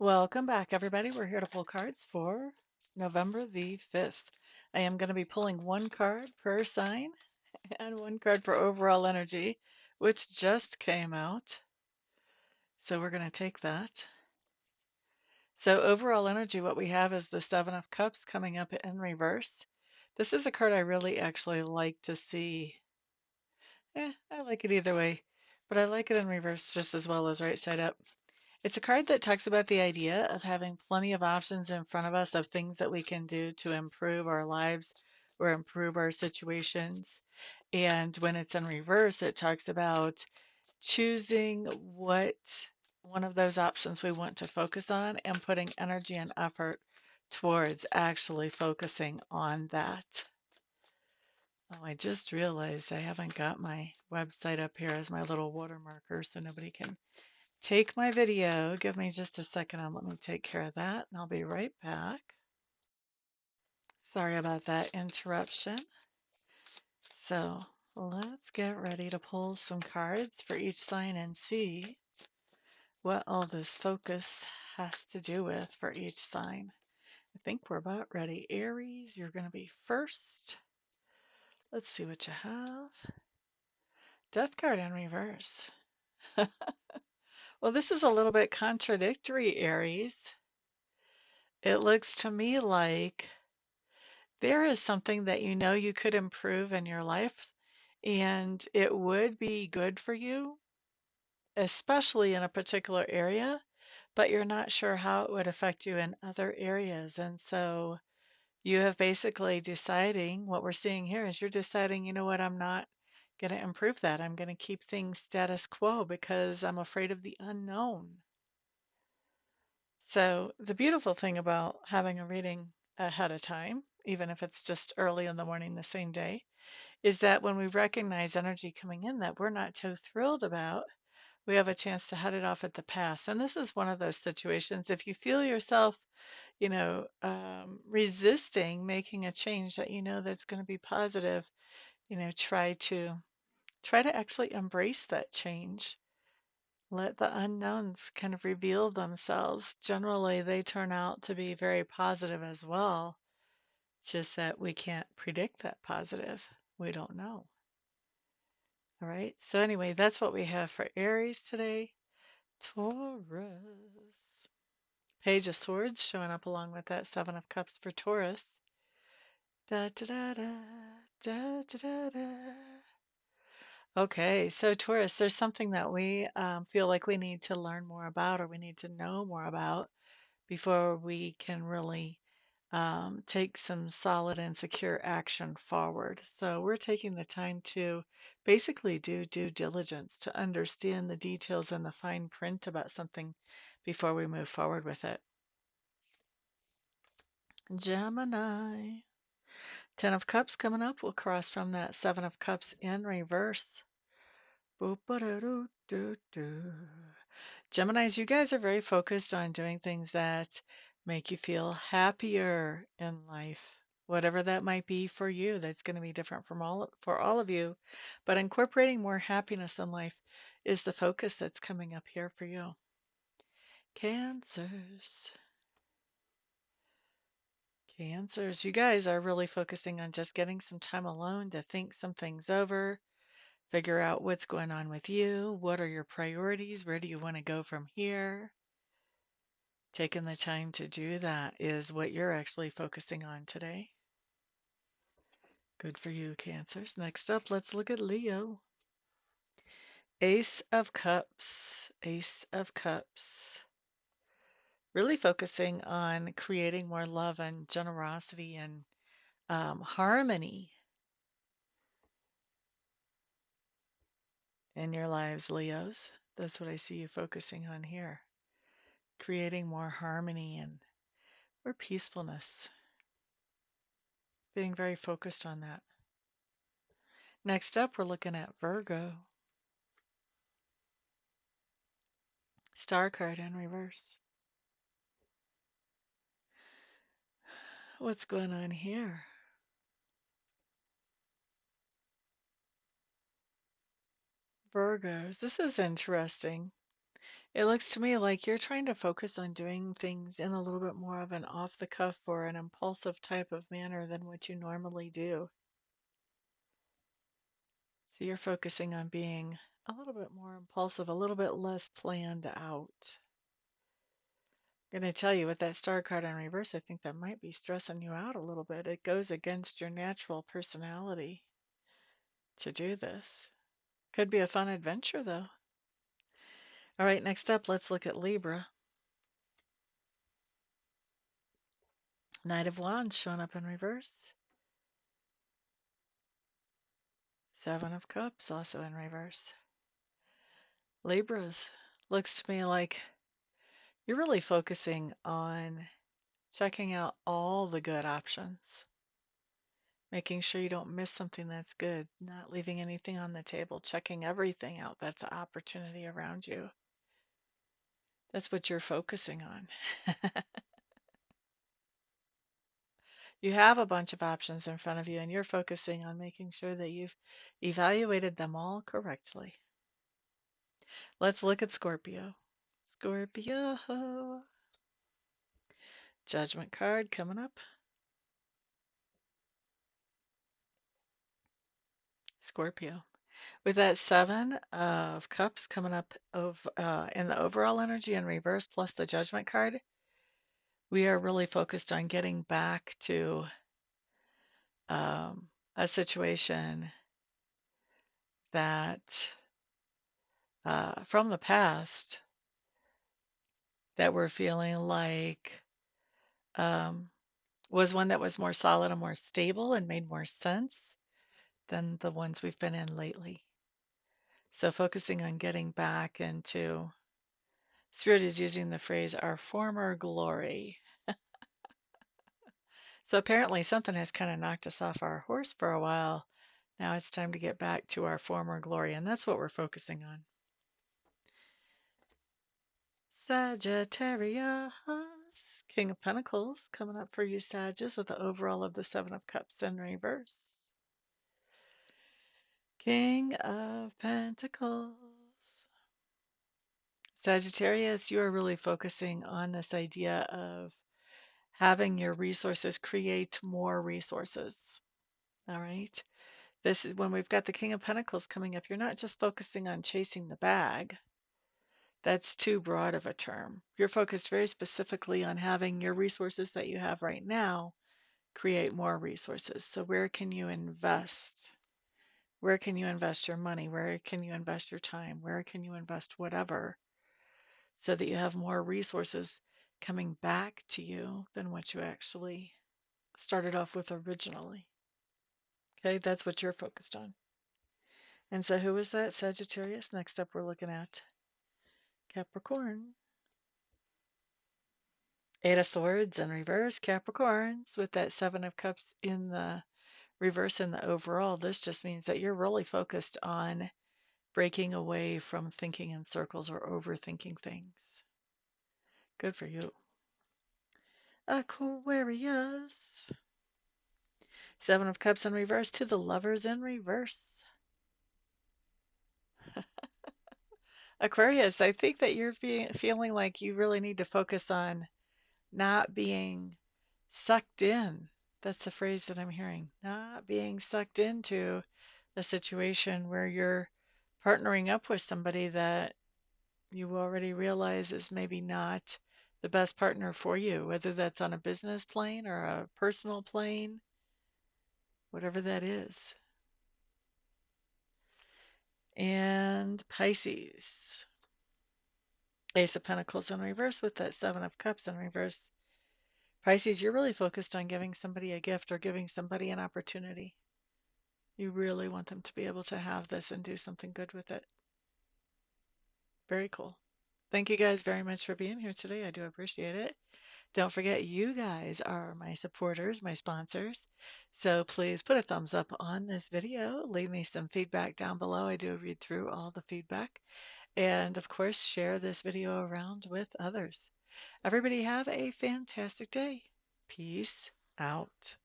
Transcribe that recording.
Welcome back, everybody. We're here to pull cards for November the 5th. I am going to be pulling one card per sign and one card for overall energy, which just came out. So we're going to take that. So overall energy, what we have is the Seven of Cups coming up in reverse. This is a card I really actually like to see. I like it either way, but I like it in reverse just as well as right side up. It's a card that talks about the idea of having plenty of options in front of us of things that we can do to improve our lives or improve our situations. And when it's in reverse, it talks about choosing what one of those options we want to focus on and putting energy and effort towards actually focusing on that. Oh, I just realized I haven't got my website up here as my little watermarker so nobody can take my video. Give me just a second and let me take care of that, and I'll be right back. Sorry about that interruption. So let's get ready to pull some cards for each sign and see what all this focus has to do with for each sign. I think we're about ready. Aries, you're going to be first. Let's see what you have. Death card in reverse. Well, this is a little bit contradictory, Aries. It looks to me like there is something that you know you could improve in your life, and it would be good for you, especially in a particular area, but you're not sure how it would affect you in other areas. And so you have basically deciding what we're seeing here is you're deciding, you know what, I'm not going to improve that. I'm going to keep things status quo because I'm afraid of the unknown. So, the beautiful thing about having a reading ahead of time, even if it's just early in the morning the same day, is that when we recognize energy coming in that we're not too thrilled about, we have a chance to head it off at the pass. And this is one of those situations. If you feel yourself, resisting making a change that you know that's going to be positive, try to actually embrace that change. Let the unknowns kind of reveal themselves. Generally, they turn out to be very positive as well, just that we can't predict that positive. We don't know. All right. So, anyway, that's what we have for Aries today. Taurus. Page of Swords showing up along with that Seven of Cups for Taurus. Da da da da da da da da. Okay, so Taurus, there's something that we feel like we need to learn more about or we need to know more about before we can really take some solid and secure action forward. So we're taking the time to basically do due diligence to understand the details and the fine print about something before we move forward with it. Gemini. Ten of Cups coming up. We'll cross from that Seven of Cups in reverse. Boop-a-da-doo-doo-doo. Geminis, you guys are very focused on doing things that make you feel happier in life, whatever that might be for you. That's going to be different for all of you, but incorporating more happiness in life is the focus that's coming up here for you. Cancers. Cancers, you guys are really focusing on just getting some time alone to think some things over, figure out what's going on with you, what are your priorities, where do you want to go from here. Taking the time to do that is what you're actually focusing on today. Good for you, Cancers. Next up, let's look at Leo. Ace of Cups. Ace of Cups. Really focusing on creating more love and generosity and harmony in your lives, Leos. That's what I see you focusing on here. Creating more harmony and or peacefulness. Being very focused on that. Next up, we're looking at Virgo. Star card in reverse. What's going on here? Virgos. This is interesting. It looks to me like you're trying to focus on doing things in a little bit more of an off the cuff or an impulsive type of manner than what you normally do. So you're focusing on being a little bit more impulsive, a little bit less planned out. I'm going to tell you with that star card in reverse, I think that might be stressing you out a little bit. It goes against your natural personality to do this. Could be a fun adventure though. All right, next up, let's look at Libra. Knight of Wands showing up in reverse. Seven of Cups also in reverse. Libras, looks to me like you're really focusing on checking out all the good options, making sure you don't miss something that's good, not leaving anything on the table, checking everything out that's an opportunity around you. That's what you're focusing on. You have a bunch of options in front of you, and you're focusing on making sure that you've evaluated them all correctly. Let's look at Scorpio. Scorpio. Judgment card coming up. Scorpio. With that Seven of Cups coming up in the overall energy in reverse plus the Judgment card, we are really focused on getting back to a situation that from the past that we're feeling like was one that was more solid and more stable and made more sense than the ones we've been in lately. So focusing on getting back into, Spirit is using the phrase, our former glory. So apparently something has kind of knocked us off our horse for a while. Now it's time to get back to our former glory, and that's what we're focusing on. Sagittarius, King of Pentacles, coming up for you, Sagittarius, with the overall of the Seven of Cups in reverse. King of Pentacles. Sagittarius, you are really focusing on this idea of having your resources create more resources. All right. This is when we've got the King of Pentacles coming up. You're not just focusing on chasing the bag. That's too broad of a term. You're focused very specifically on having your resources that you have right now create more resources. So where can you invest? Where can you invest your money? Where can you invest your time? Where can you invest whatever so that you have more resources coming back to you than what you actually started off with originally? Okay, that's what you're focused on. And so who is that? Sagittarius. Next up, we're looking at Capricorn. Eight of Swords in reverse, Capricorns, with that Seven of Cups in the reverse in the overall. This just means that you're really focused on breaking away from thinking in circles or overthinking things. Good for you. Aquarius. Seven of Cups in reverse to the Lovers in reverse. Aquarius, I think that you're feeling like you really need to focus on not being sucked in. That's the phrase that I'm hearing. Not being sucked into a situation where you're partnering up with somebody that you already realize is maybe not the best partner for you, whether that's on a business plane or a personal plane, whatever that is. And Pisces. Ace of Pentacles in reverse with that Seven of Cups in reverse. Pisces, you're really focused on giving somebody a gift or giving somebody an opportunity. You really want them to be able to have this and do something good with it. Very cool. Thank you guys very much for being here today. I do appreciate it. Don't forget, you guys are my supporters, my sponsors. So please put a thumbs up on this video. Leave me some feedback down below. I do read through all the feedback. And of course, share this video around with others. Everybody have a fantastic day. Peace out.